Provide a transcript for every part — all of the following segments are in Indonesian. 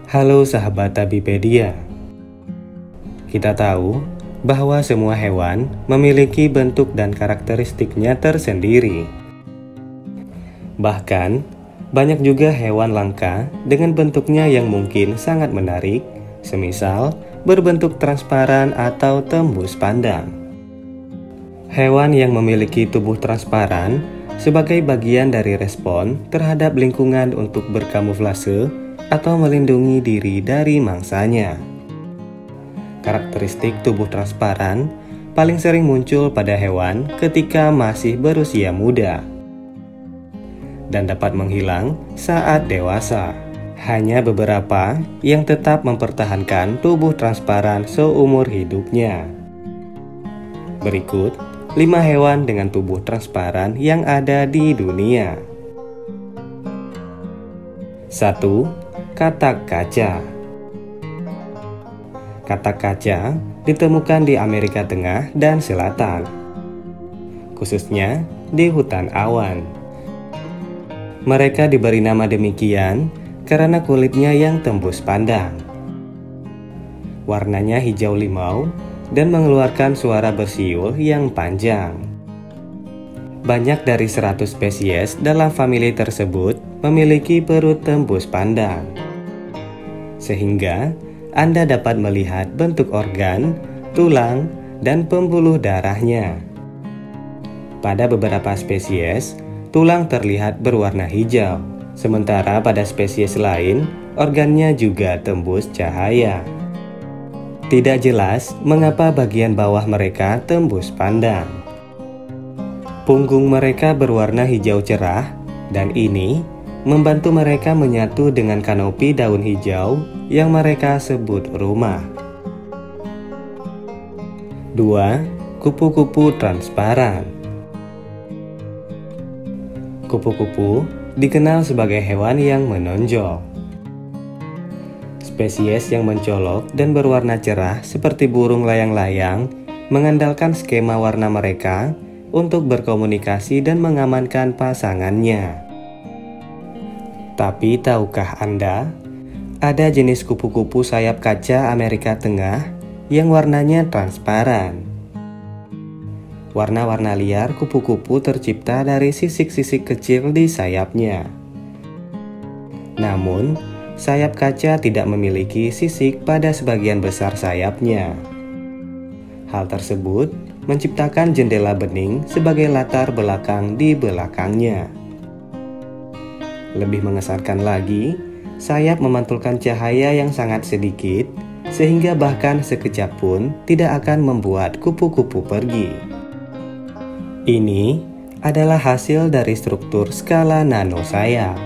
Halo sahabat Tabipedia. Kita tahu bahwa semua hewan memiliki bentuk dan karakteristiknya tersendiri. Bahkan, banyak juga hewan langka dengan bentuknya yang mungkin sangat menarik, semisal berbentuk transparan atau tembus pandang. Hewan yang memiliki tubuh transparan sebagai bagian dari respon terhadap lingkungan untuk berkamuflase atau melindungi diri dari mangsanya. Karakteristik tubuh transparan paling sering muncul pada hewan ketika masih berusia muda dan dapat menghilang saat dewasa. Hanya beberapa yang tetap mempertahankan tubuh transparan seumur hidupnya. Berikut 5 hewan dengan tubuh transparan yang ada di dunia. 1. Katak kaca. Katak kaca ditemukan di Amerika Tengah dan Selatan, khususnya di hutan awan. Mereka diberi nama demikian karena kulitnya yang tembus pandang. Warnanya hijau limau dan mengeluarkan suara bersiul yang panjang. Banyak dari 100 spesies dalam famili tersebut memiliki perut tembus pandang, sehingga Anda dapat melihat bentuk organ, tulang, dan pembuluh darahnya. Pada beberapa spesies, tulang terlihat berwarna hijau, sementara pada spesies lain, organnya juga tembus cahaya. Tidak jelas mengapa bagian bawah mereka tembus pandang. Punggung mereka berwarna hijau cerah, dan ini membantu mereka menyatu dengan kanopi daun hijau yang mereka sebut rumah. 2. Kupu-kupu transparan. Kupu-kupu dikenal sebagai hewan yang menonjol. Spesies yang mencolok dan berwarna cerah seperti burung layang-layang mengandalkan skema warna mereka untuk berkomunikasi dan mengamankan pasangannya. Tapi tahukah Anda, ada jenis kupu-kupu sayap kaca Amerika Tengah yang warnanya transparan. Warna-warna liar kupu-kupu tercipta dari sisik-sisik kecil di sayapnya. Namun, sayap kaca tidak memiliki sisik pada sebagian besar sayapnya. Hal tersebut menciptakan jendela bening sebagai latar belakang di belakangnya. Lebih mengesankan lagi, sayap memantulkan cahaya yang sangat sedikit, sehingga bahkan sekejap pun tidak akan membuat kupu-kupu pergi. Ini adalah hasil dari struktur skala nano sayap.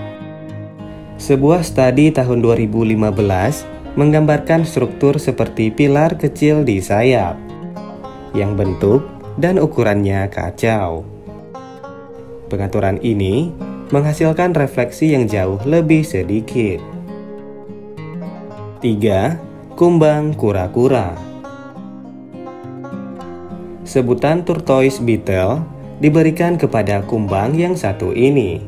Sebuah studi tahun 2015 menggambarkan struktur seperti pilar kecil di sayap, yang bentuk dan ukurannya kacau. Pengaturan ini menghasilkan refleksi yang jauh lebih sedikit. 3. Kumbang kura-kura. Sebutan tortoise beetle diberikan kepada kumbang yang satu ini.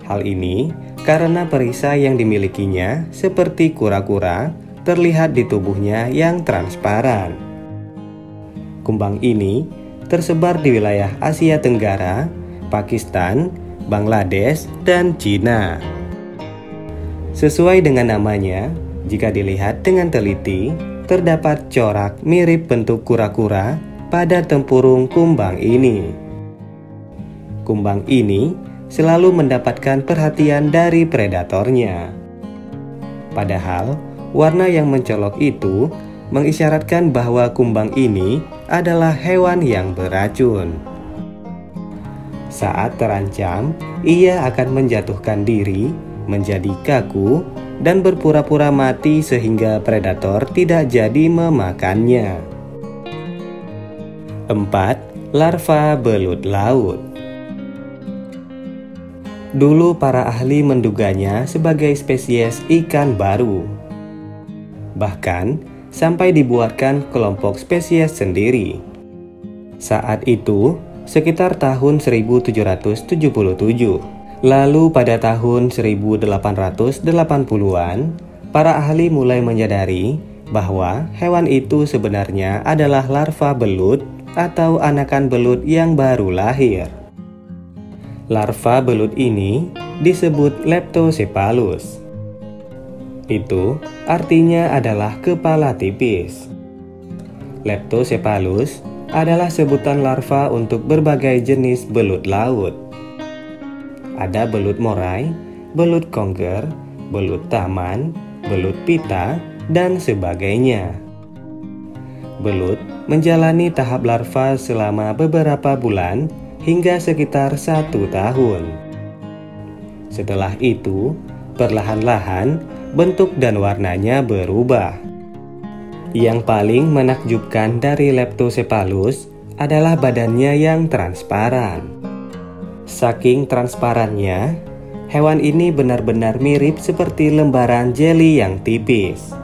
Hal ini karena perisai yang dimilikinya seperti kura-kura terlihat di tubuhnya yang transparan. Kumbang ini tersebar di wilayah Asia Tenggara, Pakistan, Bangladesh, dan Cina. Sesuai dengan namanya, jika dilihat dengan teliti, terdapat corak mirip bentuk kura-kura pada tempurung kumbang ini. Kumbang ini selalu mendapatkan perhatian dari predatornya. Padahal, warna yang mencolok itu mengisyaratkan bahwa kumbang ini adalah hewan yang beracun. Saat terancam, ia akan menjatuhkan diri, menjadi kaku, dan berpura-pura mati sehingga predator tidak jadi memakannya. 4. Larva belut laut. Dulu para ahli menduganya sebagai spesies ikan baru. Bahkan sampai dibuatkan kelompok spesies sendiri. Saat itu, sekitar tahun 1777, Lalu pada tahun 1880-an, para ahli mulai menyadari bahwa hewan itu sebenarnya adalah larva belut atau anakan belut yang baru lahir. Larva belut ini disebut Leptocephalus. Itu artinya adalah kepala tipis. Leptocephalus adalah sebutan larva untuk berbagai jenis belut laut. Ada belut morai, belut conger, belut taman, belut pita, dan sebagainya. Belut menjalani tahap larva selama beberapa bulan hingga sekitar 1 tahun. Setelah itu, perlahan-lahan bentuk dan warnanya berubah. Yang paling menakjubkan dari Leptocephalus adalah badannya yang transparan. Saking transparannya, hewan ini benar-benar mirip seperti lembaran jeli yang tipis.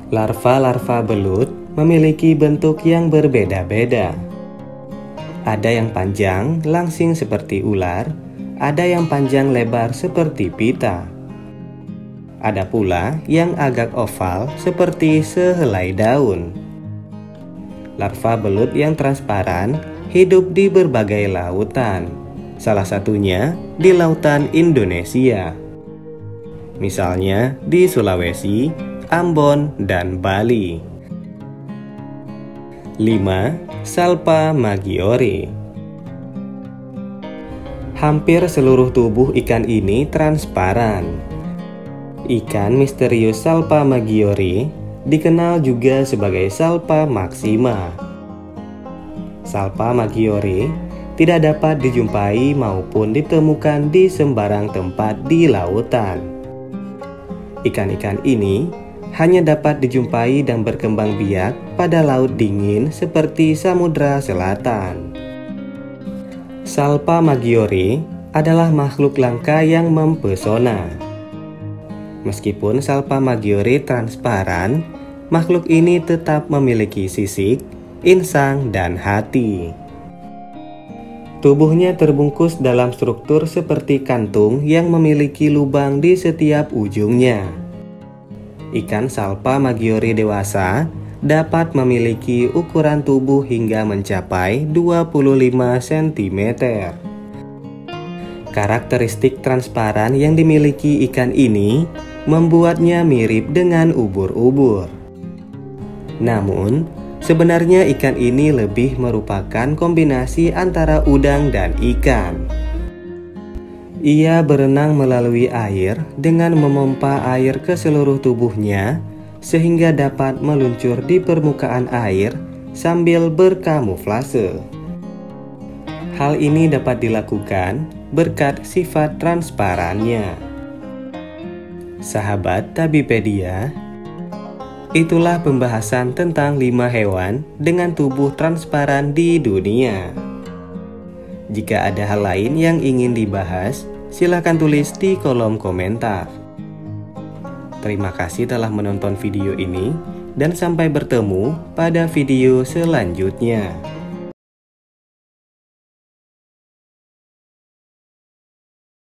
Larva-larva belut memiliki bentuk yang berbeda-beda. Ada yang panjang, langsing seperti ular, ada yang panjang lebar seperti pita. Ada pula yang agak oval seperti sehelai daun. Larva belut yang transparan hidup di berbagai lautan, salah satunya di lautan Indonesia. Misalnya di Sulawesi, Ambon, dan Bali. 5. Salpa Maggiore. Hampir seluruh tubuh ikan ini transparan. Ikan misterius Salpa Maggiore dikenal juga sebagai Salpa maxima. Salpa Maggiore tidak dapat dijumpai maupun ditemukan di sembarang tempat di lautan. Ikan-ikan ini hanya dapat dijumpai dan berkembang biak pada laut dingin seperti Samudra Selatan. Salpa Maggiore adalah makhluk langka yang mempesona. Meskipun Salpa Maggiore transparan, makhluk ini tetap memiliki sisik, insang, dan hati. Tubuhnya terbungkus dalam struktur seperti kantung yang memiliki lubang di setiap ujungnya. Ikan Salpa Maggiore dewasa dapat memiliki ukuran tubuh hingga mencapai 25 cm. Karakteristik transparan yang dimiliki ikan ini membuatnya mirip dengan ubur-ubur. Namun, sebenarnya ikan ini lebih merupakan kombinasi antara udang dan ikan. Ia berenang melalui air dengan memompa air ke seluruh tubuhnya sehingga dapat meluncur di permukaan air sambil berkamuflase. Hal ini dapat dilakukan berkat sifat transparannya. Sahabat Tabipedia, itulah pembahasan tentang 5 hewan dengan tubuh transparan di dunia. Jika ada hal lain yang ingin dibahas, silakan tulis di kolom komentar. Terima kasih telah menonton video ini dan sampai bertemu pada video selanjutnya.